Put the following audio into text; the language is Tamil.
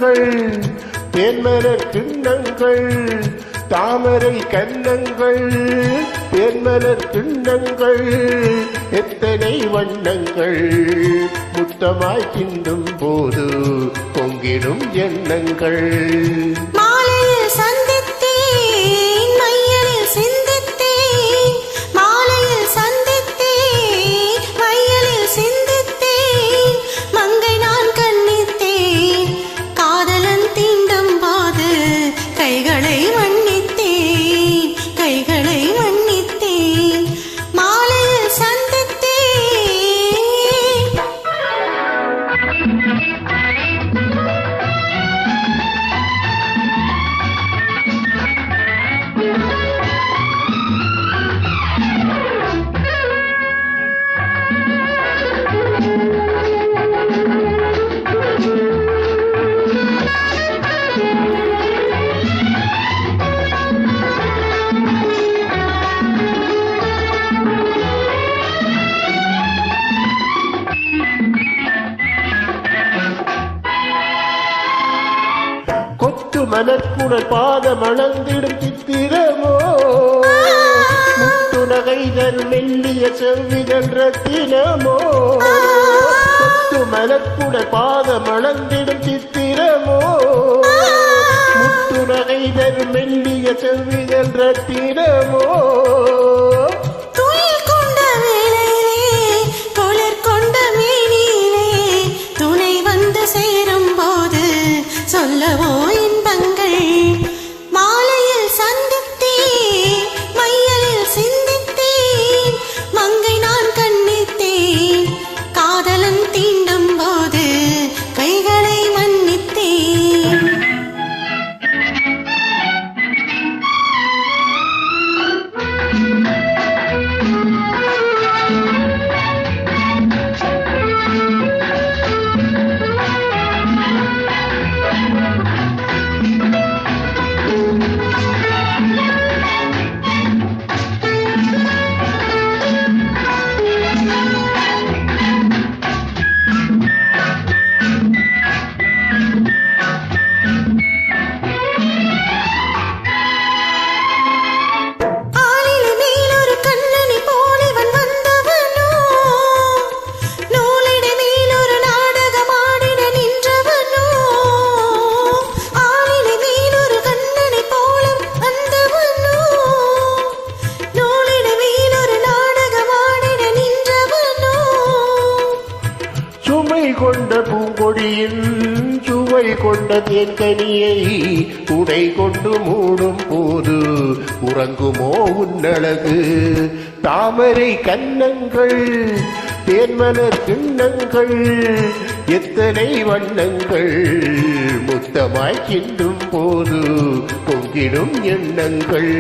கிண்ணங்கள் தேன்மலர் கிண்ணங்கள் தாமரை கன்னங்கள் தேன்மலர் கிண்ணங்கள் எத்தனை வண்ணங்கள் முத்தமாய் கிண்டும் போது பொங்கிடும் எண்ணங்கள் மலர்குடல் பாதம் அளந்திடும் சித்திரமோ முத்துநகைதல் மெல்லிய செவ்விதழ் ரத்தினமோ மலர்குடல் பாதம் அளந்திடும் சித்திரமோ முத்துநகைதல் மெல்லிய செவ்விதழ் ரத்தினமோ சொல்லவோ இன்பங்கள் மாலையில் சந்தித்தேன் மையலில் சிந்தித்தேன் மங்கை நான் கண்ணித்தேன் காதலன் தீண்டும் போது கைகளை மன்னித்தேன் கொண்ட பூங்கொடியின் சுவை கொண்ட தேன்கனியை உடை கொண்டு மூடும் போது உறங்குமோ உன்னழகு தாமரை கன்னங்கள் தேன்மலர் கிண்ணங்கள் எத்தனை வண்ணங்கள் முத்தமாய் கிண்டும் போது பொங்கிடும் எண்ணங்கள்